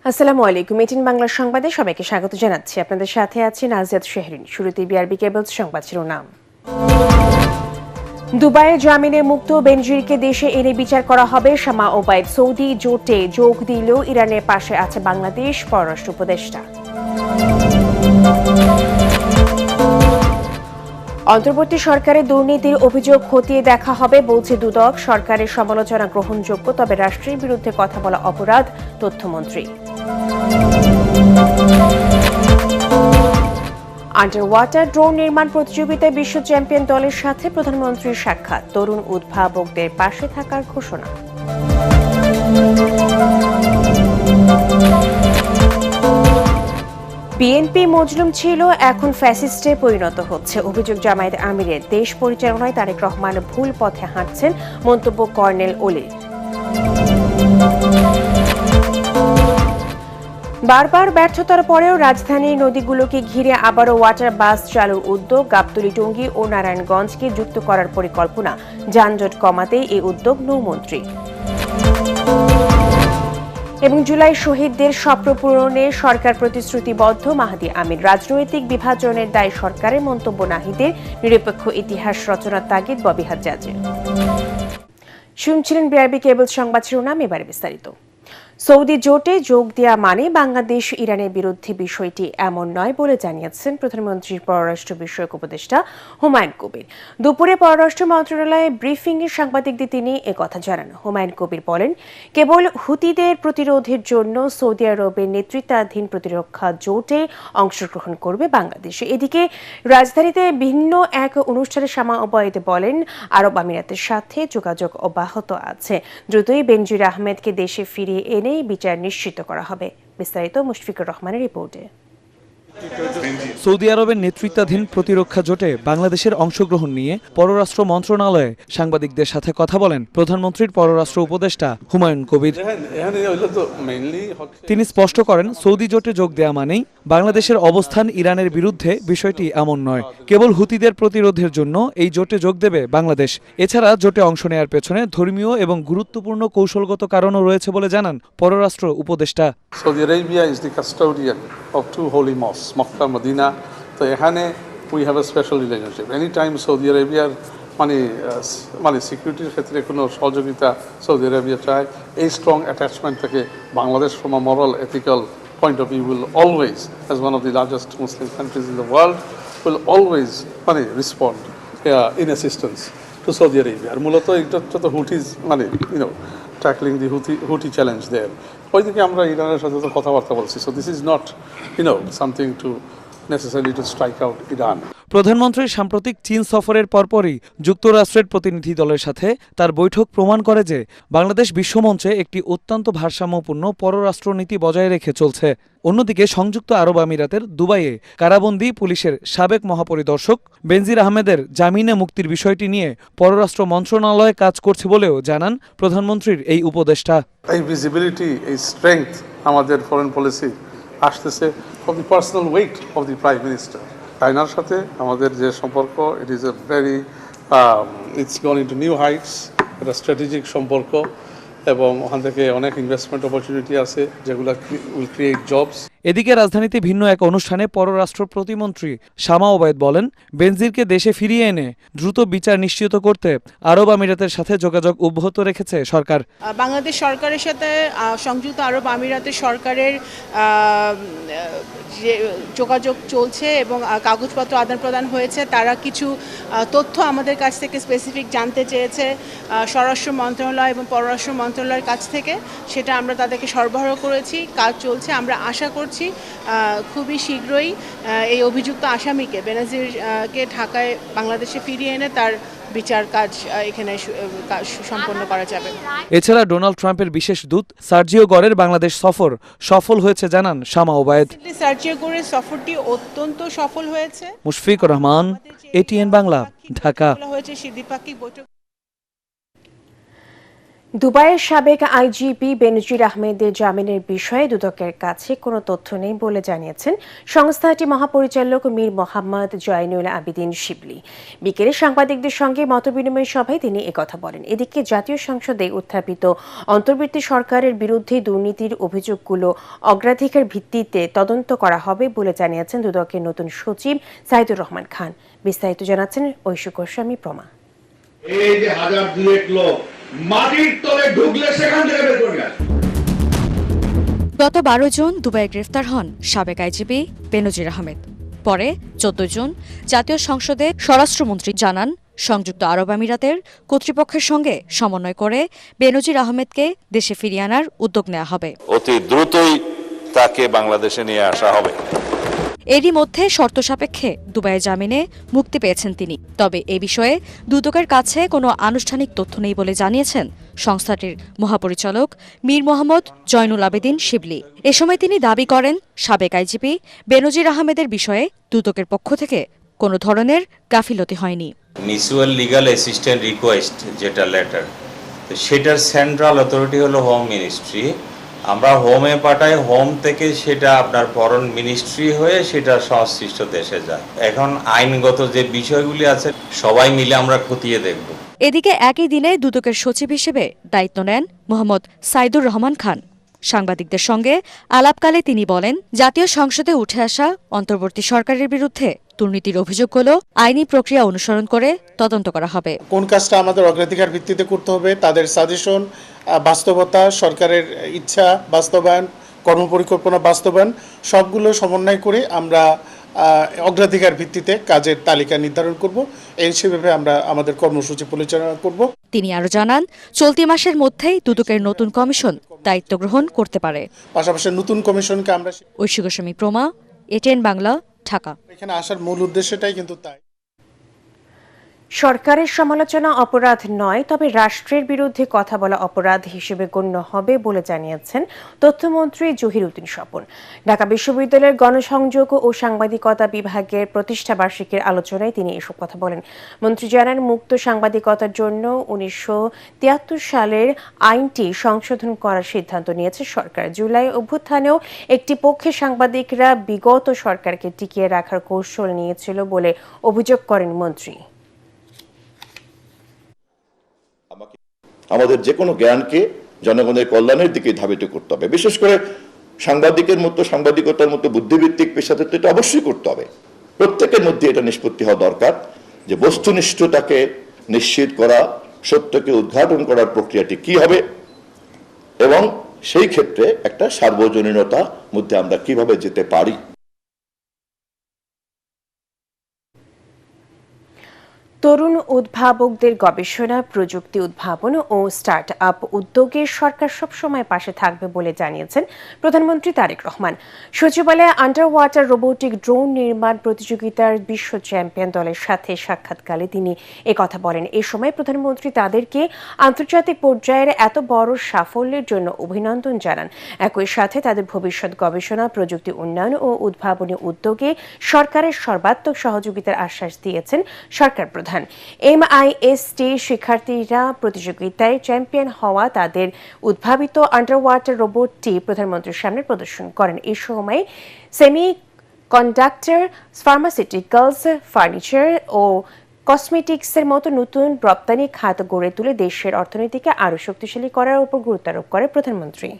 আসসালামু আলাইকুম। এটিএন বাংলার সংবাদে সবাইকে স্বাগত জানাচ্ছি। আপনাদের সাথে আছি নাজিয়াত শেহরিন। শুরুতে বিআরবি কেবলস সংবাদ শিরোনাম। দুবাইয়ে জামিনে মুক্ত বেনজিরকে দেশে এনে বিচার করা হবে। শামা ওবায়দ সৌদি জোটে যোগ দিলেও ইরানের পাশে আছে বাংলাদেশ, পররাষ্ট্র উপদেষ্টা। অন্তর্বর্তী সরকারের দুর্নীতির অভিযোগ খতিয়ে দেখা হবে বলছে দুদক। সরকারের সমালোচনা গ্রহণযোগ্য, তবে রাষ্ট্রের বিরুদ্ধে কথা বলা অপরাধ, তথ্যমন্ত্রী। আন্ডার ওয়াটার ড্রোন নির্মাণ প্রতিযোগিতায় বিশ্ব চ্যাম্পিয়ন দলের সাথে প্রধানমন্ত্রীর সাক্ষাৎ। তরুণ উদ্ভাবকদের পাশে থাকার ঘোষণা। বিএনপি মজলুম ছিল, এখন ফ্যাসিস্টে পরিণত হচ্ছে। অভিযোগ জামায়াতে আমিরের। দেশ পরিচালনায় তারেক রহমান ভুল পথে হাঁটছেন, মন্তব্য কর্নেল ওলির। বারবার ব্যর্থতার পরেও রাজধানীর নদীগুলোকে ঘিরে আবারও ওয়াটার বাস চালুর উদ্যোগ। গাবতলী, টঙ্গী ও নারায়ণগঞ্জকে যুক্ত করার পরিকল্পনা। যানজট কমাতে এই উদ্যোগ নৌমন্ত্রী। এবং জুলাই শহীদদের স্বপ্ন পূরণে সরকার প্রতিশ্রুতিবদ্ধ, মাহাদি আমির। রাজনৈতিক বিভাজনের দায় সরকারের, মন্তব্য নাহিদের। নিরপেক্ষ ইতিহাস রচনার তাগিদ ববি হাজ্জাজের। শুনছিলেন বিআরবি কেবল সংবাদ শিরোনাম, এবারে বিস্তারিত। সৌদি জোটে যোগ দেওয়া মানে বাংলাদেশ ইরানের বিরুদ্ধে বিষয়টি এমন নয় বলে জানিয়েছেন প্রধানমন্ত্রীর পররাষ্ট্র বিষয়ক উপদেষ্টা হুমায়ুন কবির। দুপুরে পররাষ্ট্র মন্ত্রণালয়ে ব্রিফিংয়ে সাংবাদিকদের তিনি একথা জানান। হুমায়ুন কবির বলেন, কেবল হুতিদের প্রতিরোধের জন্য সৌদি আরবের নেতৃত্বাধীন প্রতিরক্ষা জোটে অংশগ্রহণ করবে বাংলাদেশ। এদিকে রাজধানীতে ভিন্ন এক অনুষ্ঠানে শামা ওবায়দ বলেন, আরব আমিরাতের সাথে যোগাযোগ অব্যাহত আছে। দ্রুতই বেনজির আহমেদকে দেশে ফিরিয়ে এনে বিচার নিশ্চিত করা হবে। বিস্তারিত মুশফিকুর রহমানের রিপোর্টে। সৌদি আরবের নেতৃত্বাধীন প্রতিরক্ষা জোটে বাংলাদেশের অংশগ্রহণ নিয়ে পররাষ্ট্র মন্ত্রণালয়ে সাংবাদিকদের সাথে কথা বলেন প্রধানমন্ত্রীর পররাষ্ট্র উপদেষ্টা হুমায়ুন কবির। তিনি স্পষ্ট করেন, সৌদি জোটে যোগ দেওয়া মানেই বাংলাদেশের অবস্থান ইরানের বিরুদ্ধে বিষয়টি এমন নয়। কেবল হুতিদের প্রতিরোধের জন্য এই জোটে যোগ দেবে বাংলাদেশ। এছাড়া জোটে অংশ নেওয়ার পেছনে ধর্মীয় এবং গুরুত্বপূর্ণ কৌশলগত কারণও রয়েছে বলে জানান পররাষ্ট্র উপদেষ্টা। Saudi Arabia is the custodian of two holy mosques, Makkah, Medina. So এখানে we have a special relationship. Anytime Saudi Arabia মানে সিকিউরিটির ক্ষেত্রে কোনো সহযোগিতা সৌদি আরবিয়া চায়, এই স্ট্রং অ্যাটাচমেন্ট থেকে Bangladesh from a moral, ethical point of view will always, as one of the largest Muslim countries in the world, will always respond in assistance to Saudi Arabia. আর মূলত এটা তো হুটিজ tackling the Houthi challenge there. ওইদিকে আমরা ইরানের সাথে তো কথাবার্তা বলছি। So this is not something to necessarily to strike out Iran. প্রধানমন্ত্রীর সাম্প্রতিক চীন সফরের পরপরই যুক্তরাষ্ট্রের প্রতিনিধি দলের সাথে তার বৈঠক প্রমাণ করে যে বাংলাদেশ বিশ্বমঞ্চে একটি অত্যন্ত ভারসাম্যপূর্ণ পররাষ্ট্রনীতি বজায় রেখে চলছে। অন্যদিকে সংযুক্ত আরব আমিরাতের দুবাইয়ে কারাবন্দী পুলিশের সাবেক মহাপরিদর্শক বেনজির আহমেদের জামিনে মুক্তির বিষয়টি নিয়ে পররাষ্ট্র মন্ত্রণালয় কাজ করছে বলেও জানান প্রধানমন্ত্রীর এই উপদেষ্টা। এই ভিজিবিলিটি, এই স্ট্রেংথ আমাদের ফরেন পলিসি আসতেছে for the personal weight of the prime minister. চায়নার সাথে আমাদের যে সম্পর্ক, it is a very it's gone into new Heights. এটা স্ট্র্যাটেজিক সম্পর্ক এবং ওখান থেকে অনেক ইনভেস্টমেন্ট অপরচুনিটি আছে যেগুলো উইল ক্রিয়েট জবস। এদিকে রাজধানীতে ভিন্ন এক অনুষ্ঠানে পররাষ্ট্র প্রতিমন্ত্রী শামা ওবায়দ বলেন, বেনজিরকে দেশে ফিরিয়ে এনে দ্রুত বিচার নিশ্চিত করতে আরব আমিরাতের সাথে যোগাযোগ অব্যাহত রেখেছে সরকার। বাংলাদেশ সরকারের সাথে সংযুক্ত আরব আমিরাতের সরকারের যে যোগাযোগ চলছে এবং কাগজপত্র আদান প্রদান হয়েছে। তারা কিছু তথ্য আমাদের কাছ থেকে স্পেসিফিক জানতে চেয়েছে স্বরাষ্ট্র মন্ত্রণালয় এবং পররাষ্ট্র মন্ত্রণালয়ের কাছ থেকে। সেটা আমরা তাদেরকে সরবরাহ করেছি, কাজ চলছে। আমরা আশা করছি খুবই শীঘ্রই এই অভিযুক্ত আসামিকে বেনজিরকে ঢাকায় বাংলাদেশে ফিরিয়ে এনে তার বিচার কাজ এখানে সম্পন্ন করা যাবে। এছাড়া ডোনাল্ড ট্রাম্পের বিশেষ দূত সার্জিও গরের বাংলাদেশ সফর সফল হয়েছে জানান শামা ওবায়দ। সার্জিও গরের সফরটি অত্যন্ত সফল হয়েছে। মুশফিকুর রহমান, এটিএন বাংলা, ঢাকা। দুবাইয়ের সাবেক আইজিপি বেনজির আহমেদের জামিনের বিষয়ে দুদকের কাছে কোনো তথ্য নেই বলে জানিয়েছেন সংস্থাটির মহাপরিচালক মীর মোহাম্মদ জয়নুল আবিদিন শিবলি। বিকেলে সাংবাদিকদের সঙ্গে মতবিনিময় সভায় তিনি একথা বলেন। এদিকে জাতীয় সংসদে উত্থাপিত অন্তর্বর্তী সরকারের বিরুদ্ধে দুর্নীতির অভিযোগগুলো অগ্রাধিকার ভিত্তিতে তদন্ত করা হবে বলে জানিয়েছেন দুদকের নতুন সচিব সাইদুর রহমান খান। বিস্তারিত জানাচ্ছেন ঐশী গোস্বামী প্রমা। এই যে হাজার দুয়েক লোক মাটির তলে ঢুকলে সেখান থেকে বের করে নেয়। গত 12 জুন দুবাইয়ে গ্রেফতার হন সাবেক আইজিপি বেনজির আহমেদ। পরে 14 জুন জাতীয় সংসদে স্বরাষ্ট্রমন্ত্রী জানান সংযুক্ত আরব আমিরাতের কর্তৃপক্ষের সঙ্গে সমন্বয় করে বেনজির আহমেদকে দেশে ফিরিয়ে আনার উদ্যোগ নেওয়া হবে। অতি দ্রুতই তাকে বাংলাদেশে নিয়ে আসা হবে। এরই মধ্যে শর্ত সাপেক্ষে দুবাইয়ে জামিনে মুক্তি পেয়েছেন তিনি। তবে এ বিষয়ে দুদকের কাছে কোনো আনুষ্ঠানিক তথ্য নেই বলে জানিয়েছেন সংস্থাটির মহাপরিচালক মীর মোহাম্মদ জয়নুল আবেদিন শিবলি। এ সময় তিনি দাবি করেন সাবেক আইজিপি বেনজির আহমেদের বিষয়ে দুদকের পক্ষ থেকে কোনো ধরনের গাফিলতি হয়নি। মিউচুয়াল লিগাল অ্যাসিস্ট্যান্ট রিকোয়েস্ট যেটা লেটার, সেটার সেন্ট্রাল অথরিটি হলো হোম মিনিস্ট্রি। আমরা হোমে পাঠাই, হোম থেকে সেটা আপনার ফরেন মিনিস্ট্রি হয়ে সেটা সংশ্লিষ্ট দেশে যায়। এখন আইনগত যে বিষয়গুলি আছে সবাই মিলে আমরা খতিয়ে দেখব। এদিকে একই দিনে দুদকের সচিব হিসেবে দায়িত্ব নেন মোহাম্মদ সাইদুর রহমান খান। সাংবাদিকদের সঙ্গে আলাপকালে তিনি বলেন, জাতীয় সংসদে উঠে আসা অন্তর্বর্তী সরকারের বিরুদ্ধে দুর্নীতির অভিযোগগুলো আইনি প্রক্রিয়া অনুসরণ করে তদন্ত করা হবে। কোন কাজটা আমাদের অগ্রাধিকার ভিত্তিতে করতে হবে, তাদের সাজেশন, বাস্তবতা, সরকারের ইচ্ছা বাস্তবায়ন, কর্মপরিকল্পনা বাস্তবায়ন সবগুলো সমন্বয় করে আমরা অগ্রাধিকার ভিত্তিতে কাজের তালিকা নির্ধারণ করব। এই সেভাবে আমরা আমাদের কর্মসূচি পরিচালনা করব। তিনি আরও জানান, চলতি মাসের মধ্যেই দুদকের নতুন কমিশন দায়িত্ব গ্রহণ করতে পারে। পাশাপাশি নতুন কমিশনকে আমরা ঐশী গোস্বামী প্রমা, এটিএন বাংলা, ঢাকা। এখানে আসার মূল উদ্দেশ্যটাই কিন্তু তাই। সরকারের সমালোচনা অপরাধ নয়, তবে রাষ্ট্রের বিরুদ্ধে কথা বলা অপরাধ হিসেবে গণ্য হবে বলে জানিয়েছেন তথ্যমন্ত্রী জহিরুদ্দিন স্বপন। ঢাকা বিশ্ববিদ্যালয়ের গণসংযোগ ও সাংবাদিকতা বিভাগের প্রতিষ্ঠা বার্ষিকীর আলোচনায় তিনি এসব কথা বলেন। মন্ত্রী জানান, মুক্ত সাংবাদিকতার জন্য 1973 সালের আইনটি সংশোধন করার সিদ্ধান্ত নিয়েছে সরকার। জুলাই অভ্যুত্থানেও একটি পক্ষে সাংবাদিকরা বিগত সরকারকে টিকিয়ে রাখার কৌশল নিয়েছিল বলে অভিযোগ করেন মন্ত্রী। আমাদের যে কোনো জ্ঞানকে জনগণের কল্যাণের দিকে ধাবিত করতে হবে। বিশেষ করে সাংবাদিকতার মতো বুদ্ধিভিত্তিক পেশাতে এটা অবশ্যই করতে হবে। প্রত্যেকের মধ্যে এটা নিষ্পত্তি হওয়া দরকার যে বস্তুনিষ্ঠতাকে নিশ্চিত করা, সত্যকে উদ্ঘাটন করার প্রক্রিয়াটি কি হবে এবং সেই ক্ষেত্রে একটা সার্বজনীনতার মধ্যে আমরা কিভাবে যেতে পারি। তরুণ উদ্ভাবকদের গবেষণা, প্রযুক্তি উদ্ভাবন ও স্টার্ট আপ উদ্যোগে সরকার সবসময় পাশে থাকবে বলে জানিয়েছেন প্রধানমন্ত্রী তারেক রহমান। সচিবালয়ে আন্ডার ওয়াটার রোবোটিক ড্রোন নির্মাণ প্রতিযোগিতার বিশ্ব চ্যাম্পিয়ন দলের সাথে সাক্ষাৎকালে তিনি একথা বলেন। এ সময় প্রধানমন্ত্রী তাদেরকে আন্তর্জাতিক পর্যায়ের এত বড় সাফল্যের জন্য অভিনন্দন জানান। একই সাথে তাদের ভবিষ্যৎ গবেষণা, প্রযুক্তি উন্নয়ন ও উদ্ভাবনী উদ্যোগে সরকারের সর্বাত্মক সহযোগিতার আশ্বাস দিয়েছেন সরকার প্রধান। MIST শিক্ষার্থীরা প্রতিযোগিতায় চ্যাম্পিয়ন হওয়া তাদের উদ্ভাবিত আন্ডার ওয়াটার রোবটটি প্রধানমন্ত্রীর সামনে প্রদর্শন করেন। এই সময় সেমি কন্ডাক্টর, ফার্মাসিউটিক্যালস, ফার্নিচার ও কসমেটিক্সের মতো নতুন রপ্তানি খাত গড়ে তুলে দেশের অর্থনীতিকে আরও শক্তিশালী করার উপর গুরুত্ব আরোপ করে প্রধানমন্ত্রী।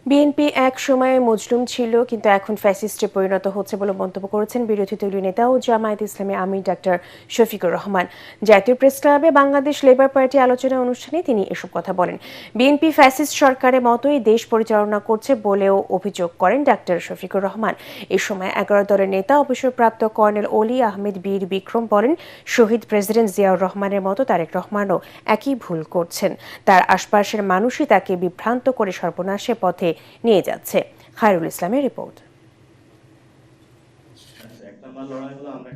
বিএনপি এক সময়ে মজলুম ছিল, কিন্তু এখন ফ্যাসিস্টে পরিণত হচ্ছে বলে মন্তব্য করেছেন বিরোধী দলীয় নেতা ও জামায়াত ইসলামী আমির ডাক্তার শফিকুর রহমান। জাতীয় প্রেস ক্লাবে বাংলাদেশ লেবার পার্টি আলোচনা অনুষ্ঠানে তিনি এসব কথা বলেন। বিএনপি ফ্যাসিস্ট সরকারের মতোই দেশ পরিচালনা করছে বলেও অভিযোগ করেন ডাক্তার শফিকুর রহমান। এ সময় 11 দলের নেতা অবসরপ্রাপ্ত কর্নেল অলি আহমেদ বীর বিক্রম বলেন, শহীদ প্রেসিডেন্ট জিয়াউর রহমানের মতো তারেক রহমানও একই ভুল করছেন। তার আশপাশের মানুষই তাকে বিভ্রান্ত করে সর্বনাশের পথে নিয়ে যাচ্ছে। খায়রুল ইসলামের রিপোর্ট।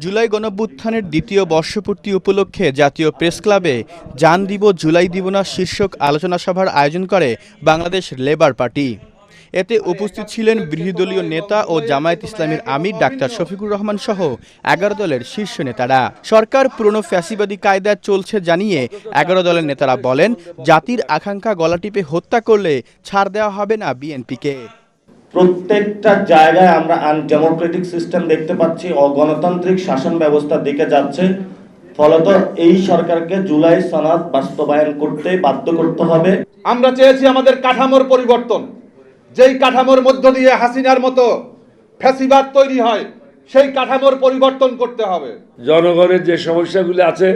জুলাই গণঅভ্যুত্থানের দ্বিতীয় বর্ষপূর্তি উপলক্ষে জাতীয় প্রেস ক্লাবে জান দিব জুলাই দিব না শীর্ষক আলোচনা সভার আয়োজন করে বাংলাদেশ লেবার পার্টি। এতে উপস্থিত ছিলেন বিরোধী দলীয় নেতা ও জামায়াত ইসলামীর আমির ডাক্তার শফিকুর রহমান সহ 11 দলের শীর্ষ নেতারা। সরকার পুরনো ফ্যাসিবাদী কায়দায় চলছে জানিয়ে 11 দলের নেতারা বলেন, জাতির আকাঙ্ক্ষা গলা টিপে হত্যা করলে ছাড় দেওয়া হবে না বিএনপিকে। প্রত্যেকটা জায়গায় আমরা আনডেমোক্রেটিক সিস্টেম দেখতে পাচ্ছি, অগণতান্ত্রিক শাসন ব্যবস্থার দিকে যাচ্ছে। ফলত এই সরকারকে জুলাই সনদ বাস্তবায়ন করতে বাধ্য করতে হবে। আমরা চেয়েছি আমাদের কাঠামোর পরিবর্তন, যেই কাঠামোর মধ্য দিয়ে হাসিনার মতো ফ্যাসিবাদ তৈরি হয়, সেই কাঠামোর পরিবর্তন করতে হবে। জনগণের যে সমস্যাগুলি আছে,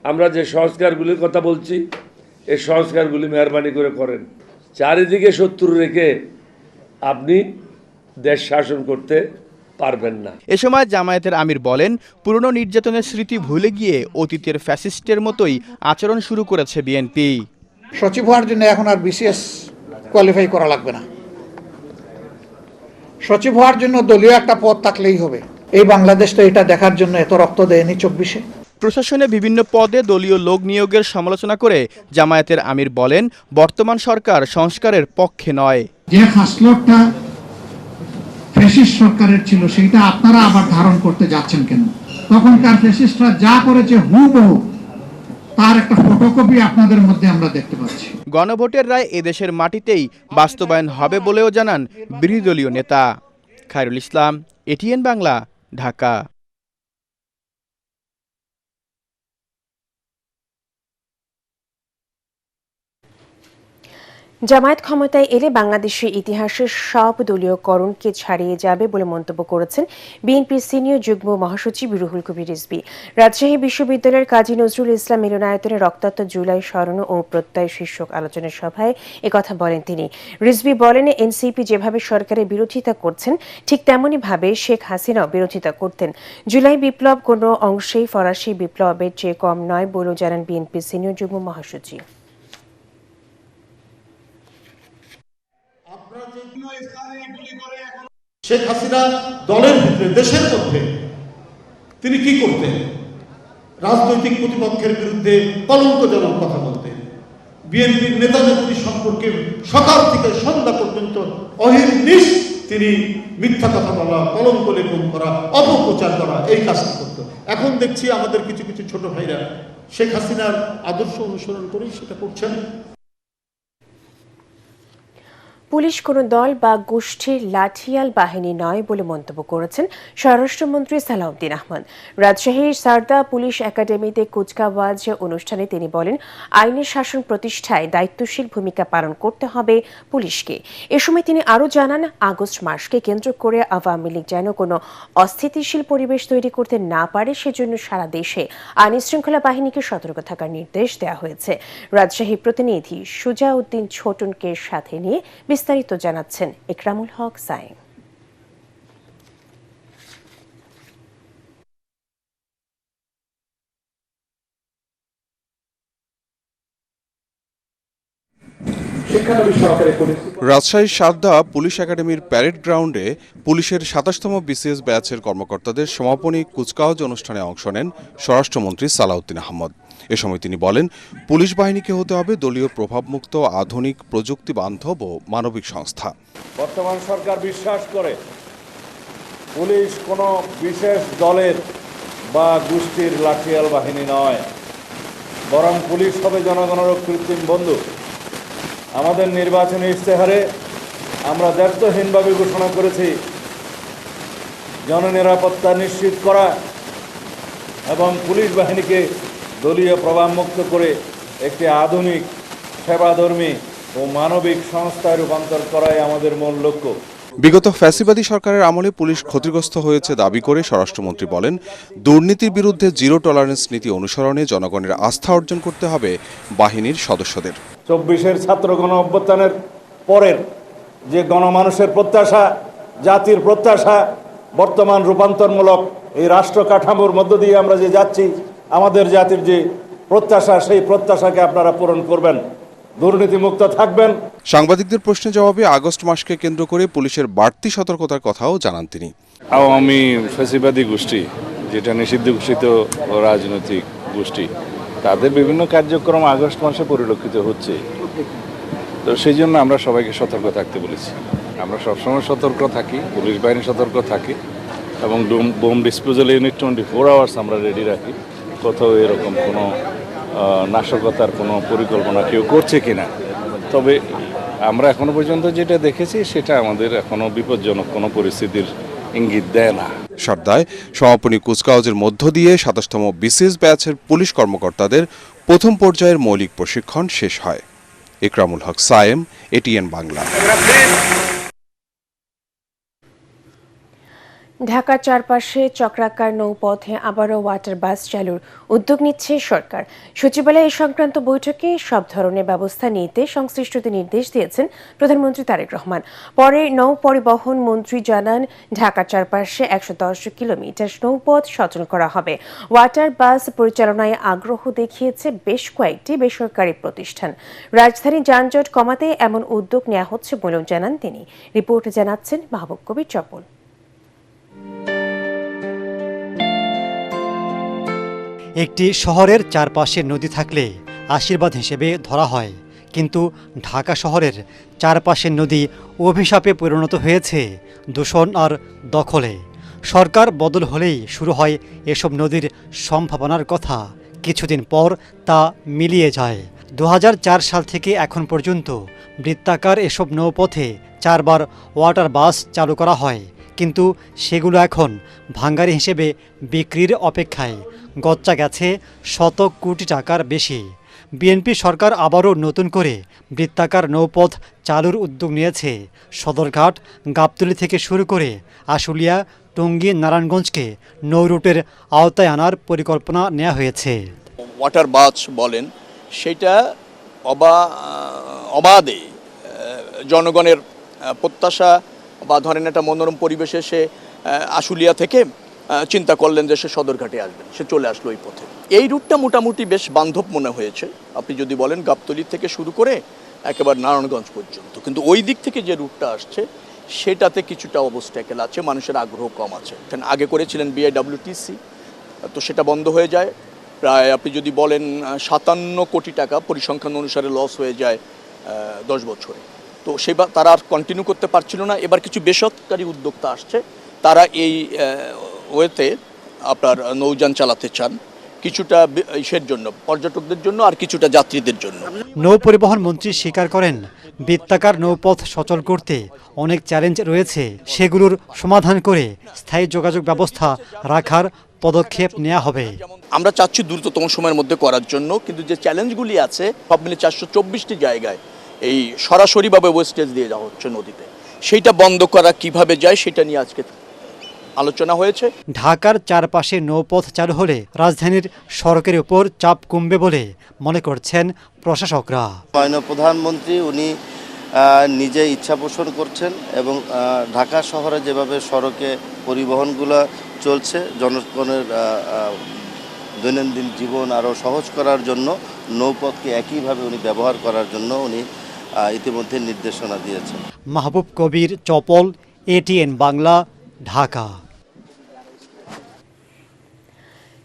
আমরা যে সংস্কারগুলির কথা বলছি, এই সংস্কারগুলি মেহরবানি করে করেন। চারিদিকে শত্রু রেখে আপনি দেশ শাসন করতে পারবেন না। এ সময় জামায়াতের আমির বলেন, পুরনো নির্যাতনের স্মৃতি ভুলে গিয়ে অতীতের ফ্যাসিস্টের মতোই আচরণ শুরু করেছে বিএনপি। সচিব হওয়ার জন্য এখন আর বিসিএস কোয়ালিফাই করা লাগবে না। সচিব হওয়ার জন্য দলীয় একটা পদ থাকলেই হবে। এই বাংলাদেশ তো এটা দেখার জন্য এত রক্ত দেয়নি 24-এ। প্রশাসনে বিভিন্ন পদে দলীয় লোক নিয়োগের সমালোচনা করে জামায়াতের আমির বলেন, বর্তমান সরকার সংস্কারের পক্ষে নয়। যে হাসলটটা ফ্যাসিস্ট সরকারের ছিল, সেটা আপনারা আবার ধারণ করতে যাচ্ছেন কেন? তখনকার ফ্যাসিস্টরা যা করেছে হুবহু তার একটা ফটোকপি আপনাদের মধ্যে আমরা দেখতে পাচ্ছি। গণভোটের রায় এদেশের মাটিতেই বাস্তবায়ন হবে বলেও জানান বিরোধী দলীয় নেতা। খায়রুল ইসলাম, এটিএন বাংলা, ঢাকা। জামায়াত ক্ষমতায় এলে বাংলাদেশের ইতিহাসের সব দলীয়করণকে ছাড়িয়ে যাবে বলে মন্তব্য করেছেন বিএনপির সিনিয়র যুগ্ম মহাসচিব রুহুল কবির রিজভী। রাজশাহী বিশ্ববিদ্যালয়ের কাজী নজরুল ইসলাম মিলনায়তনে রক্তাক্ত জুলাই স্মরণ ও প্রত্যয় শীর্ষক আলোচনা সভায় একথা বলেন তিনি। রিজভী বলেন, এনসিপি যেভাবে সরকারের বিরোধিতা করছেন, ঠিক তেমনই ভাবে শেখ হাসিনাও বিরোধিতা করতেন। জুলাই বিপ্লব কোনো অংশেই ফরাসি বিপ্লবের চেয়ে কম নয় বলেও জানান বিএনপির সিনিয়র যুগ্ম মহাসচিব। শেখ হাসিনা দলের ভিতরে, দেশের মধ্যে তিনি কি করতেন? রাজনৈতিক প্রতিপক্ষের বিরুদ্ধে কলঙ্কজনক কথা বলতেন। বিএনপির নেতা নেত্রী সম্পর্কে সকাল থেকে সন্ধ্যা পর্যন্ত অহির্নিশ তিনি মিথ্যা কথা বলা, কলঙ্ক লেপন করা, অপপ্রচার করা, এই কাজটা করত। এখন দেখছি আমাদের কিছু কিছু ছোট ভাইরা শেখ হাসিনার আদর্শ অনুসরণ করেই সেটা করছেন। পুলিশ কোনো দল বা গোষ্ঠীর লাঠিয়াল বাহিনী নয় বলে মন্তব্য করেছেন স্বরাষ্ট্রমন্ত্রী সালাউদ্দিন আহমদ। রাজশাহীর সারদা পুলিশ একাডেমিতে কুচকাওয়াজ অনুষ্ঠানে তিনি বলেন, আইনের শাসন প্রতিষ্ঠায় দায়িত্বশীল ভূমিকা পালন করতে হবে পুলিশকে। এ সময় তিনি আরও জানান, আগস্ট মাসকে কেন্দ্র করে আওয়ামী লীগ যেন কোনো অস্থিতিশীল পরিবেশ তৈরি করতে না পারে, সেজন্য সারা দেশে আইন শৃঙ্খলা বাহিনীকে সতর্ক থাকার নির্দেশ দেওয়া হয়েছে। রাজশাহী প্রতিনিধি সুজাউদ্দিন ছোটনকে সাথে নিয়ে বিস্তারিত জানাচ্ছেন ইকরামুল হক সাইম। রাজশাহীর সারদা পুলিশ একাডেমির প্যারেড গ্রাউন্ডে পুলিশের ২৭তম বিসিএস ব্যাচের কর্মকর্তাদের সমাপনী কুচকাওয়াজ অনুষ্ঠানে অংশ নেন স্বরাষ্ট্রমন্ত্রী সালাউদ্দিন আহমদ। এ সময় তিনি বলেন, পুলিশ বাহিনীকে হতে হবে দলীয় প্রভাবমুক্ত, আধুনিক, প্রযুক্তি বান্ধব ও মানবিক সংস্থা। বর্তমান সরকার বিশ্বাস করে পুলিশ কোনো বিশেষ দলের বা গোষ্ঠীর লাঠিয়াল বাহিনী নয়, বরং পুলিশ হবে জনগণের কৃত্রিম বন্ধু। আমাদের নির্বাচনী ইশতেহারে আমরা দায়িত্বহীনভাবে ঘোষণা করেছি জননিরাপত্তা নিশ্চিত করা এবং পুলিশ বাহিনীকে দলীয় প্রভাবমুক্ত করে একটি আধুনিক, সেবাধর্মী ও মানবিক সংস্থায় রূপান্তর করাই আমাদের মূল লক্ষ্য। বিগত ফ্যাসিবাদী সরকারের আমলে পুলিশ ক্ষতিগ্রস্ত হয়েছে দাবি করে স্বরাষ্ট্রমন্ত্রী বলেন, দুর্নীতির বিরুদ্ধে জিরো টলারেন্স নীতি অনুসরণে জনগণের আস্থা অর্জন করতে হবে বাহিনীর সদস্যদের। ২৪-এর ছাত্র গণ অভ্যুত্থানের পরের যে গণমানুষের প্রত্যাশা, জাতির প্রত্যাশা, বর্তমান রূপান্তরমূলক এই রাষ্ট্র কাঠামোর মধ্য দিয়ে আমরা যে যাচ্ছি, আমাদের জাতির যে প্রত্যাশা, সেই প্রত্যাশাকে আপনারা পূরণ করবেন, দুর্নীতিমুক্ত থাকবেন। সাংবাদিকদের প্রশ্নের জবাবে আগস্ট মাসকে কেন্দ্র করে পুলিশের বাড়তি সতর্কতার কথাও জানান তিনি। আওয়ামী ফ্যাসিবাদী গোষ্ঠী, যেটা নিষিদ্ধ ঘোষিত রাজনৈতিক গোষ্ঠী, তাদের বিভিন্ন কার্যক্রম আগস্ট মাসে পরিলক্ষিত হচ্ছে। তো সেই জন্য আমরা সবাইকে সতর্ক থাকতে বলেছি। আমরা সবসময় সতর্ক থাকি, পুলিশ বাহিনী সতর্ক থাকে এবং বোম ডিসপোজাল ইউনিট 24 আওয়ার্স আমরা রেডি রাখি। কোথাও এরকম কোনো নাশকতার কোনো পরিকল্পনা কেউ করছে কিনা। তবে আমরা এখনো পর্যন্ত যেটা দেখেছি সেটা আমাদের এখনো বিপজ্জনক কোনো পরিস্থিতির ইঙ্গিত দেয় না। সারদায় সমাপনী কুচকাওয়াজের মধ্য দিয়ে ২৭তম বিসিএস ব্যাচের পুলিশ কর্মকর্তাদের প্রথম পর্যায়ের মৌলিক প্রশিক্ষণ শেষ হয়। ইকরামুল হক সায়েম, এটিএন বাংলা। ঢাকার চারপাশে চক্রাকার নৌপথে আবারও ওয়াটার বাস চালুর উদ্যোগ নিচ্ছে সরকার। সচিবালয়ে এ সংক্রান্ত বৈঠকে সব ধরনের ব্যবস্থা নিতে সংশ্লিষ্টদের নির্দেশ দিয়েছেন প্রধানমন্ত্রী তারেক রহমান। পরে নৌ পরিবহন মন্ত্রী জানান, ঢাকার চারপাশে ১১০ কিলোমিটার নৌপথ সচল করা হবে। ওয়াটার বাস পরিচালনায় আগ্রহ দেখিয়েছে বেশ কয়েকটি বেসরকারি প্রতিষ্ঠান। রাজধানী যানজট কমাতে এমন উদ্যোগ নেওয়া হচ্ছে বলেও জানান তিনি। রিপোর্টে জানাচ্ছেন মাহবুব কবির চপল। একটি শহরের চারপাশে নদী থাকলে আশীর্বাদ হিসেবে ধরা হয়, কিন্তু ঢাকা শহরের চারপাশের নদী অভিশাপে পরিণত হয়েছে দূষণ আর দখলে। সরকার বদল হলেই শুরু হয় এসব নদীর সম্ভাবনার কথা। কিছুদিন পর তা মিলিয়ে যায়। ২০০৪ সাল থেকে এখন পর্যন্ত বৃত্তাকার এসব নৌপথে ৪ বার ওয়াটার বাস চালু করা হয়, কিন্তু সেগুলো এখন ভাঙ্গারি হিসেবে বিক্রির অপেক্ষায়। গচ্চা গেছে শত কোটি টাকার বেশি। বিএনপি সরকার আবারও নতুন করে বৃত্তাকার নৌপথ চালুর উদ্যোগ নিয়েছে। সদরঘাট, গাবতলী থেকে শুরু করে আশুলিয়া, টঙ্গী, নারায়ণগঞ্জকে নৌ রুটের আওতায় আনার পরিকল্পনা নেওয়া হয়েছে। ওয়াটার বাস বলেন, সেটা অবাধে জনগণের প্রত্যাশা বা ধরেন একটা মনোরম পরিবেশে সে আশুলিয়া থেকে চিন্তা করলেন যে সে সদরঘাটে আসবেন, সে চলে আসলো এই পথে। এই রুটটা মোটামুটি বেশ বান্ধব মনে হয়েছে। আপনি যদি বলেন গাবতলী থেকে শুরু করে একেবারে নারায়ণগঞ্জ পর্যন্ত, কিন্তু ওই দিক থেকে যে রুটটা আসছে সেটাতে কিছুটা অবস্ট্যাকেল আছে, মানুষের আগ্রহ কম আছে। আগে করেছিলেন বিআইডব্লিউটিসি, তো সেটা বন্ধ হয়ে যায়। প্রায় আপনি যদি বলেন ৫৭ কোটি টাকা পরিসংখ্যান অনুসারে লস হয়ে যায় 10 বছরে। তো তারা আর কন্টিনিউ করতে পারছিল না। এবার কিছু বেসরকারি উদ্যোক্তা আসছে, তারা এই ওয়েতে আপনার নৌযান চালাতে চান, কিছুটা ইসের জন্য, পর্যটকদের জন্য, আর কিছুটা যাত্রীদের জন্য। নৌ পরিবহন মন্ত্রী স্বীকার করেন, বৃত্তাকার নৌপথ সচল করতে অনেক চ্যালেঞ্জ রয়েছে। সেগুলোর সমাধান করে স্থায়ী যোগাযোগ ব্যবস্থা রাখার পদক্ষেপ নেওয়া হবে। আমরা চাচ্ছি দ্রুততম সময়ের মধ্যে করার জন্য, কিন্তু যে চ্যালেঞ্জগুলি আছে সব মিলে ৪২৪টি জায়গায় এই সরাসরিভাবে ওয়েস্টেজ দিয়ে যাওয়া হচ্ছে নদীতে, সেইটা বন্ধ করা কিভাবে যায় সেটা নিয়ে আজকে আলোচনা হয়েছে। ঢাকার চারপাশে নৌপথ চালু হলে রাজধানীর সড়কের উপর চাপ কমবে বলে মনে করছেন প্রশাসকরা। মাননীয় প্রধানমন্ত্রী উনি নিজে ইচ্ছা পোষণ করছেন এবং ঢাকা শহরে যেভাবে সড়কে পরিবহনগুলো চলছে, জনগণের দৈনন্দিন জীবন আরও সহজ করার জন্য নৌপথকে একইভাবে উনি ব্যবহার করার জন্য উনি ইতিমধ্যে নির্দেশনা দিয়েছেন। মাহবুব কবির চপল, এটিএন বাংলা, ঢাকা।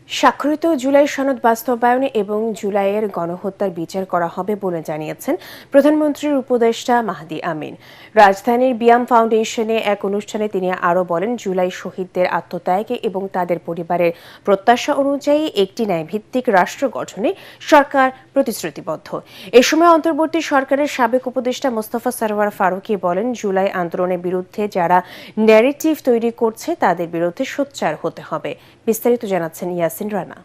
স্বাক্ষরিত জুলাই সনদ বাস্তবায়ন এবং জুলাইয়ের গণহত্যার বিচার করা হবে বলে জানিয়েছেন প্রধানমন্ত্রীর উপদেষ্টা মাহদি আমিন। রাজধানীর বিয়াম ফাউন্ডেশনে এক অনুষ্ঠানে তিনি আরও বলেন, জুলাই শহীদদের আত্মত্যাগ এবং তাদের পরিবারের প্রত্যাশা অনুযায়ী একটি ন্যায়ভিত্তিক রাষ্ট্র গঠনে সরকার প্রতিশ্রুতিবদ্ধ। এ সময় অন্তর্বর্তী সরকারের সাবেক উপদেষ্টা মোস্তফা সরওয়ার ফারুকী বলেন, জুলাই আন্দোলনের বিরুদ্ধে যারা ন্যারেটিভ তৈরি করছে তাদের বিরুদ্ধে সোচ্চার হতে হবে। বিস্তারিত জানাচ্ছেন ইয়াসিন রানা।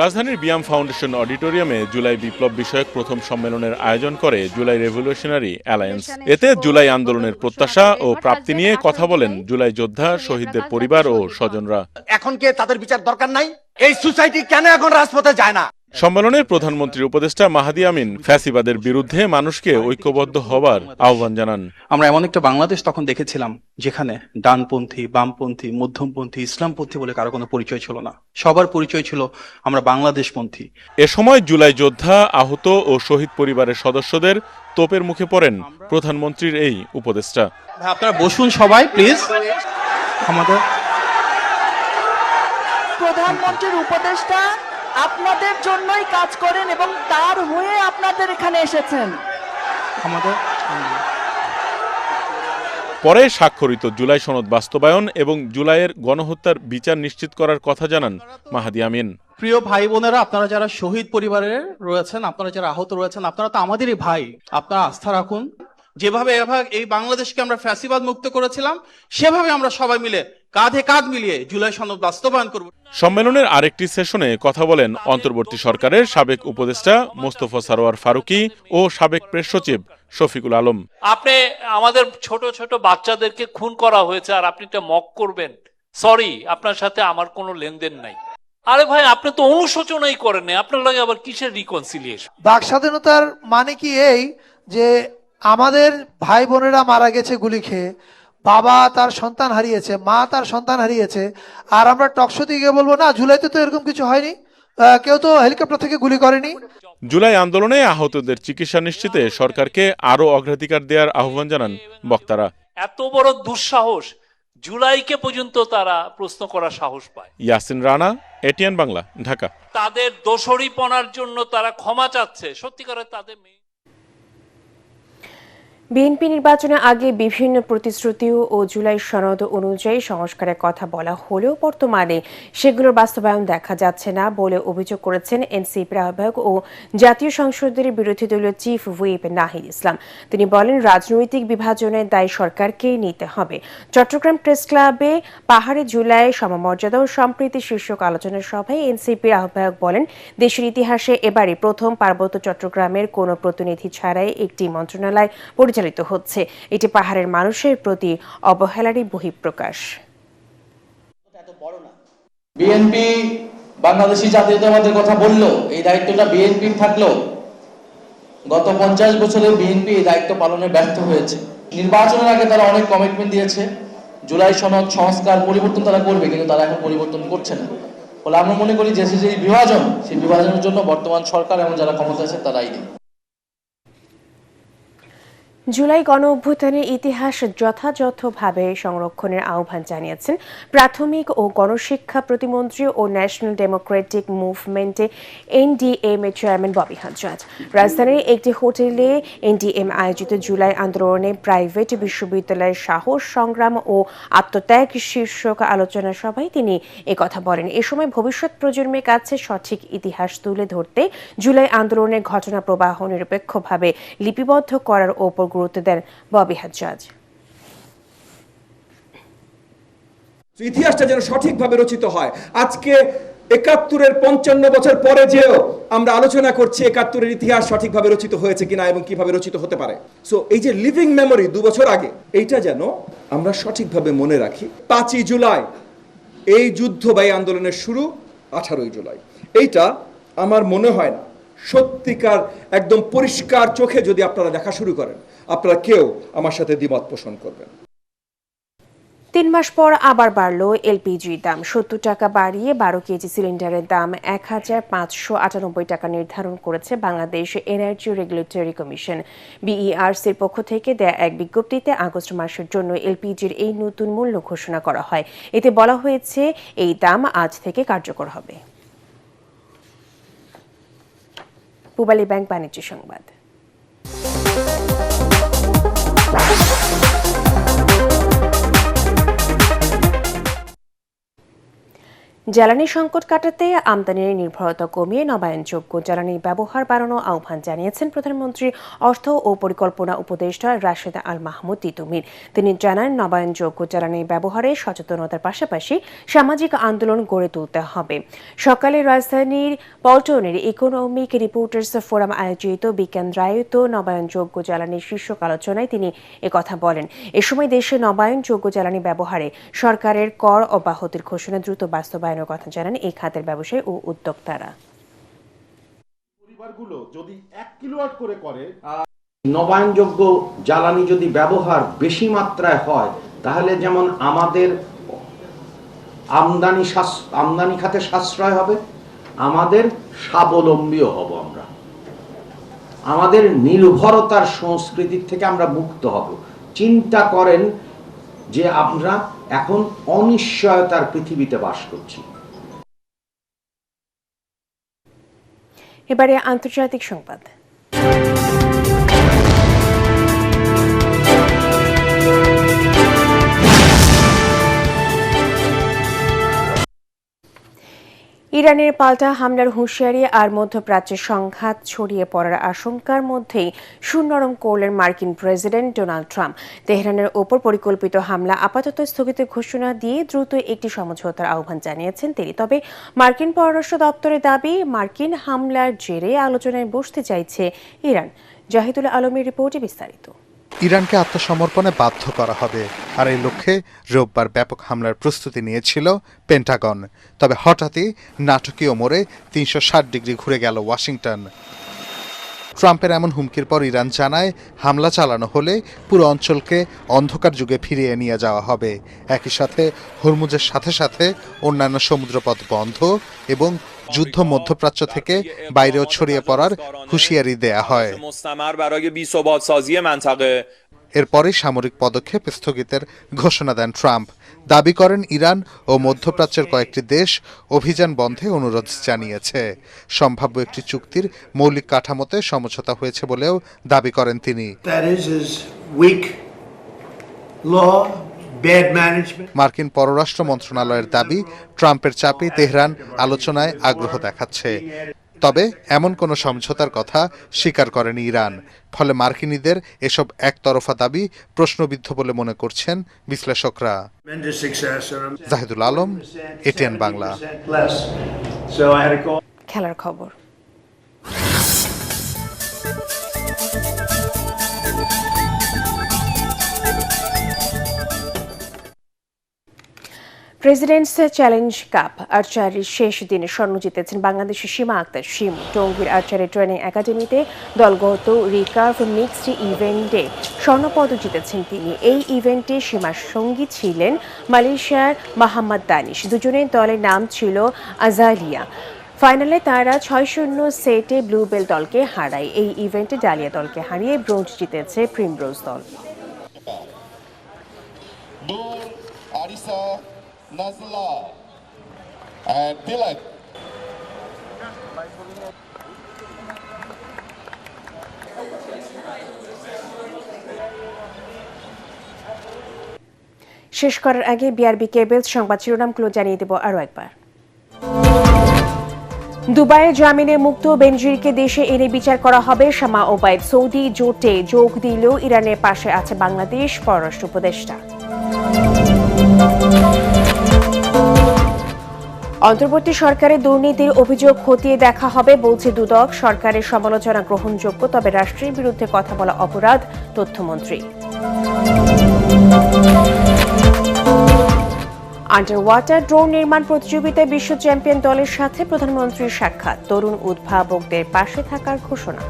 রাজধানীর বিয়াম ফাউন্ডেশন অডিটোরিয়ামে জুলাই বিপ্লব বিষয়ক প্রথম সম্মেলনের আয়োজন করে জুলাই রেভলিউশনারি অ্যালায়েন্স। এতে জুলাই আন্দোলনের প্রত্যাশা ও প্রাপ্তি নিয়ে কথা বলেন জুলাই যোদ্ধা, শহীদদের পরিবার ও স্বজনরা। এখন কে তাদের বিচার দরকার নাই? এই সোসাইটি কেন এখন রাজপথে যায় না? সম্মেলনে প্রধানমন্ত্রীর উপদেষ্টা মাহদি আমিন ফ্যাসিবাদের বিরুদ্ধে মানুষকে ঐক্যবদ্ধ হওয়ার আহ্বান জানান। আমরা এমন একটা বাংলাদেশ তখন দেখেছিলাম যেখানে ডানপন্থী, বামপন্থী, মধ্যমপন্থী, ইসলামপন্থী বলে কারো কোনো পরিচয় ছিল না। সবার পরিচয় ছিল আমরা বাংলাদেশপন্থী। এ সময় জুলাই যোদ্ধা, আহত ও শহীদ পরিবারের সদস্যদের তোপের মুখে পড়েন প্রধানমন্ত্রীর এই উপদেষ্টা। আপনারা বসুন সবাই প্লিজ। আমাদের প্রধানমন্ত্রীর উপদেষ্টা আপনাদের জন্যই কাজ করেন এবং তার হয়ে আপনাদের এখানে এসেছেন। আমাদের পরে স্বাক্ষরিত জুলাই সনদ বাস্তবায়ন এবং জুলাইয়ের গণহত্যার বিচার নিশ্চিত করার কথা জানান মাহাদি আমিন। প্রিয় ভাই বোনেরা, আপনারা যারা শহীদ পরিবারের রয়েছেন, আপনারা যারা আহত রয়েছেন, আপনারা তো আমাদেরই ভাই। আপনারা আস্থা রাখুন, যেভাবে এই বাংলাদেশকে আমরা ফ্যাসিবাদ মুক্ত করেছিলাম, সেভাবে আমরা সবাই মিলে কাঁধে কাঁধ মিলিয়ে জুলাই সনদ বাস্তবায়ন করব। সম্মেলনের আরেকটি সেশনে কথা বলেন অন্তর্বর্তী সরকারের সাবেক উপদেষ্টা মোস্তফা সারোয়ার ফারুকী ও সাবেক প্রেস সচিব শফিকুল আলম। আপনি আমাদের ছোট ছোট বাচ্চাদেরকে খুন করা হয়েছে আর আপনি এটা মক করবেন? সরি, আপনার সাথে আমার কোনো লেনদেন নাই। আরে ভাই, আপনি তো অনুশোচনাই করেন না, আপনার লাগে আবার কিসের রিকনসিলিয়েশন? বাক স্বাধীনতার মানে কি এই যে আমাদের ভাই বোনেরা মারা গেছে গুলি খেয়ে, বাবা তার সন্তান হারিয়েছে, মা তার সন্তান হারিয়েছে, আর আমরা টকশো দিয়ে বলবো না জুলাইতে তো এরকম কিছু হয়নি, কেউ তো হেলিকপ্টার থেকে গুলি করেনি। জুলাই আন্দোলনে আহতদের চিকিৎসা নিশ্চিতে সরকারকে আরো অগ্রাধিকার দেওয়ার আহ্বান জানান বক্তারা। এত বড় দুঃসাহস, জুলাইকে পর্যন্ত তারা প্রশ্ন করার সাহস পায়। ইয়াসিন রানা, এটিএন বাংলা, ঢাকা। তাদের দোষরীপনার জন্য তারা ক্ষমা চাচ্ছে, সত্যিকারের তাদের বিএনপি নির্বাচনের আগে বিভিন্ন প্রতিশ্রুতি ও জুলাই সনদ অনুযায়ী সংস্কারের কথা বলা হলেও বর্তমানে সেগুলোর বাস্তবায়ন দেখা যাচ্ছে না বলে অভিযোগ করেছেন এনসিপির আহ্বায়ক ও জাতীয় সংসদের বিরোধী দলীয় চিফ হুইপ নাহিদ ইসলাম। তিনি বলেন, রাজনৈতিক বিভাজনের দায় সরকারকেই নিতে হবে। চট্টগ্রাম প্রেস ক্লাবে পাহাড়ে জুলাই সমমর্যাদা ও সম্প্রীতি শীর্ষক আলোচনা সভায় এনসিপির আহ্বায়ক বলেন, দেশের ইতিহাসে এবারই প্রথম পার্বত্য চট্টগ্রামের কোনো প্রতিনিধি ছাড়াই একটি মন্ত্রণালয় পরিচালিত হচ্ছে। এটি পাহাড়ের মানুষের প্রতি অবহেলারই বহিঃপ্রকাশ। বিএনপি বাংলাদেশি জাতীয়তাবাদের কথা বললো, এই দায়িত্বটা বিএনপি থাকলো। গত 50 বছরে বিএনপি এই দায়িত্ব পালনে ব্যর্থ হয়েছে। নির্বাচনের আগে তারা অনেক কমিটমেন্ট দিয়েছে, জুলাই সনদ সংস্কার পরিবর্তন তারা করবে, কিন্তু তারা এখন পরিবর্তন করছে না। ফলে আমরা মনে করি যে বিভাজন, সেই বিভাজনের জন্য বর্তমান সরকার এবং যারা ক্ষমতা আছে তারাই দেয়। জুলাই গণ অভ্যুত্থানের ইতিহাস যথাযথভাবে সংরক্ষণের আহ্বান জানিয়েছেন প্রাথমিক ও গণশিক্ষা প্রতিমন্ত্রী ও ন্যাশনাল ডেমোক্রেটিক মুভমেন্টে এনডিএম এর চেয়ারম্যান ববি হাজ্জাজ। রাজধানীর একটি হোটেলে এনডিএম আয়োজিত জুলাই আন্দোলনে প্রাইভেট বিশ্ববিদ্যালয়ের সাহস, সংগ্রাম ও আত্মত্যাগ শীর্ষক আলোচনা সভায় তিনি একথা বলেন। এ সময় ভবিষ্যৎ প্রজন্মের কাছে সঠিক ইতিহাস তুলে ধরতে জুলাই আন্দোলনের ঘটনা প্রবাহ নিরপেক্ষভাবে লিপিবদ্ধ করার ওপর গুরুত্ব দেন ববি হাজ্জাজ। ইতিহাসটা যেন সঠিকভাবে রচিত হয়। আজকে ৭১-এর ৫৫ বছর পরে যেও আমরা আলোচনা করছি ৭১-এর ইতিহাস সঠিকভাবে রচিত হয়েছে কিনা এবং কিভাবে রচিত হতে পারে। সো এই যে লিভিং মেমোরি ২ বছর আগে, এইটা যেন আমরা সঠিকভাবে মনে রাখি। ৫ই জুলাই এই যুদ্ধ বা এই আন্দোলনের শুরু, ১৮ই জুলাই। এইটা আমার মনে হয় না সত্যিকার একদম পরিষ্কার চোখে যদি আপনারা দেখা শুরু করেন, আপনারা কেউ আমার সাথে দ্বিমত পোষণ করবেন। ৩ মাস পর আবার বাড়ল এলপিজির দাম। ৭০ টাকা বাড়িয়ে ১২ কেজি সিলিন্ডারের দাম ১,৫৯৮ টাকা নির্ধারণ করেছে বাংলাদেশ এনার্জি রেগুলেটরি কমিশন। বিইআরসির পক্ষ থেকে দেয়া এক বিজ্ঞপ্তিতে আগস্ট মাসের জন্য এলপিজির এই নতুন মূল্য ঘোষণা করা হয়। এতে বলা হয়েছে এই দাম আজ থেকে কার্যকর হবে। পূবালী ব্যাংক বাণিজ্য সংবাদ। জ্বালানি সংকট কাটাতে আমদানির নির্ভরতা কমিয়ে নবায়নযোগ্য জ্বালানির ব্যবহার বাড়ানোর আহ্বান জানিয়েছেন প্রধানমন্ত্রী অর্থ ও পরিকল্পনা উপদেষ্টা রাশেদ আল মাহমুদ তিতুমির। তিনি জানান, নবায়নযোগ্য জ্বালানির ব্যবহারে সচেতনতার পাশাপাশি সামাজিক আন্দোলন গড়ে তুলতে হবে। সকালে রাজধানীর পল্টনের ইকোনমিক রিপোর্টার্স ফোরাম আয়োজিত বিকেন্দ্রায়িত নবায়নযোগ্য জ্বালানির শীর্ষক আলোচনায় তিনি একথা বলেন। এ সময় দেশে নবায়নযোগ্য জ্বালানি ব্যবহারে সরকারের কর অব্যাহতির ঘোষণা দ্রুত বাস্তবায়ন কথা জানান এই খাতের ব্যবসায়ী ও উদ্যোক্তারা। পরিবারগুলো যদি ১ কিলোওয়াট করে নবায়নযোগ্য জ্বালানি যদি ব্যবহার বেশি মাত্রায় হয়, তাহলে যেমন আমাদের আমদানি খাতে সাশ্রয় হবে, আমাদের স্বাবলম্বীও হব। আমরা আমাদের নির্ভরতার সংস্কৃতি থেকে আমরা মুক্ত হব। চিন্তা করেন যে আমরা এখন অনিশ্চয়তার পৃথিবীতে বাস করছি। এবারে আন্তর্জাতিক সংবাদ। ইরানের পাল্টা হামলার হুঁশিয়ারি আর মধ্যপ্রাচ্যে সংঘাত ছড়িয়ে পড়ার আশঙ্কার মধ্যেই সুর নরম করলেন মার্কিন প্রেসিডেন্ট ডোনাল্ড ট্রাম্প। তেহরানের ওপর পরিকল্পিত হামলা আপাতত স্থগিত ঘোষণা দিয়ে দ্রুত একটি সমঝোতার আহ্বান জানিয়েছেন তিনি। তবে মার্কিন পররাষ্ট্র দপ্তরের দাবি, মার্কিন হামলার জেরে আলোচনায় বসতে চাইছে ইরান। জাহিদুল আলমের রিপোর্টে বিস্তারিত। ইরানকে আত্মসমর্পণে বাধ্য করা হবে, আর এই লক্ষ্যে রোববার ব্যাপক হামলার প্রস্তুতি নিয়েছিল পেন্টাগন। তবে হঠাৎই নাটকীয় মোড়ে 360 ডিগ্রি ঘুরে গেল ওয়াশিংটন। ট্রাম্পের এমন হুমকির পর ইরান জানায়, হামলা চালানো হলে পুরো অঞ্চলকে অন্ধকার যুগে ফিরিয়ে নিয়ে যাওয়া হবে। একই সাথে হরমুজের সাথে সাথে অন্যান্য সমুদ্রপথ বন্ধ এবং যুদ্ধ মধ্যপ্রাচ্য থেকে বাইরেও ছড়িয়ে পড়ার হুঁশিয়ারি দেয়া হয়। এরপরে সামরিক পদক্ষেপ স্থগিতের ঘোষণা দেন ট্রাম্প। দাবি করেন, ইরান ও মধ্যপ্রাচ্যের কয়েকটি দেশ অভিযান বন্ধে অনুরোধ জানিয়েছে। সম্ভাব্য একটি চুক্তির মৌলিক কাঠামোতে সমঝোতা হয়েছে বলেও দাবি করেন তিনি। মার্কিন পররাষ্ট্র মন্ত্রণালয়ের দাবি, ট্রাম্পের চাপে তেহরান আলোচনায় আগ্রহ দেখাচ্ছে। তবে এমন কোনো সমঝোতার কথা স্বীকার করেনি ইরান। ফলে মার্কিনীদের এসব একতরফা দাবি প্রশ্নবিদ্ধ বলে মনে করছেন বিশ্লেষকরা। জাহিদুল আলম, এটিএন বাংলা। খেলার খবর। প্রেসিডেন্টস চ্যালেঞ্জ কাপ আর্চারির শেষ দিনে স্বর্ণ জিতেছেন বাংলাদেশের সীমা আক্তার শিমু। টঙ্গীর আর্চারি ট্রেনিং একাডেমিতে দলগত রিকার্ভ মিক্সড ইভেন্টে স্বর্ণপদক জিতেছেন তিনি। এই ইভেন্টে সীমার সঙ্গী ছিলেন মালয়েশিয়ার মোহাম্মদ দানিশ। দুজনের দলের নাম ছিল আজালিয়া। ফাইনালে তারা 6-0 সেটে ব্লু বেল দলকে হারায়। এই ইভেন্টে ডালিয়া দলকে হারিয়ে ব্রোঞ্জ জিতেছে প্রিমরোজ দল। Nazla and Tilak. শেষ করার আগে বিআরবি কেবলস সংবাদ শিরোনামগুলো জানিয়ে দেব আরও একবার। দুবাইয়ে জামিনে মুক্ত বেনজিরকে দেশে এনে বিচার করা হবে। শামা ওবায়দ সৌদি জোটে যোগ দিলেও ইরানের পাশে আছে বাংলাদেশ, পররাষ্ট্র উপদেষ্টা। অন্তর্বর্তী সরকারের দুর্নীতির অভিযোগ খতিয়ে দেখা হবে বলছে দুদক। সরকারের সমালোচনা গ্রহণযোগ্য, তবে রাষ্ট্রের বিরুদ্ধে কথা বলা অপরাধ, তথ্যমন্ত্রী। আন্ডার ওয়াটার ড্রোন নির্মাণ প্রতিযোগিতায় বিশ্ব চ্যাম্পিয়ন দলের সাথে প্রধানমন্ত্রীর সাক্ষাৎ। তরুণ উদ্ভাবকদের পাশে থাকার ঘোষণা।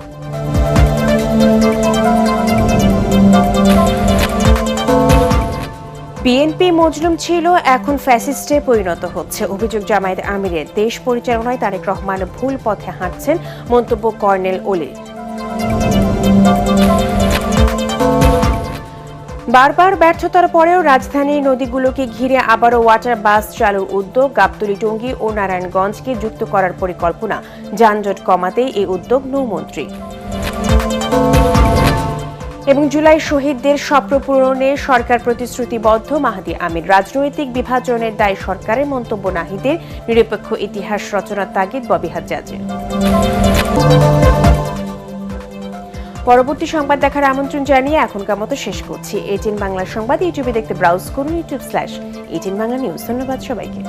বিএনপি মজলুম ছিল, এখন ফ্যাসিস্টে পরিণত হচ্ছে। অভিযোগ জামায়াত আমিরের। দেশ পরিচালনায় তারেক রহমান ভুল পথে হাঁটছেন, মন্তব্য কর্নেল ওলির। বারবার ব্যর্থতার পরেও রাজধানীর নদীগুলোকে ঘিরে আবারও ওয়াটার বাস চালুর উদ্যোগ। গাবতলী, টঙ্গী ও নারায়ণগঞ্জকে যুক্ত করার পরিকল্পনা। যানজট কমাতেই এই উদ্যোগ, নৌমন্ত্রী। এবং জুলাই শহীদদের স্বপ্ন পূরণে সরকার প্রতিশ্রুতিবদ্ধ, মাহাদি আমির। রাজনৈতিক বিভাজনের দায় সরকারের, মন্তব্য নাহিদের। নিরপেক্ষ ইতিহাস রচনার তাগিদ ববি হাজ্জাজের। পরবর্তী সংবাদ দেখার আমন্ত্রণ জানিয়ে এখনকার মতো শেষ করছি। এটিএন বাংলা সংবাদ ইউটিউবে দেখতে ব্রাউজ করুন, youtube/এটিএন বাংলা নিউজ। ধন্যবাদ সবাইকে।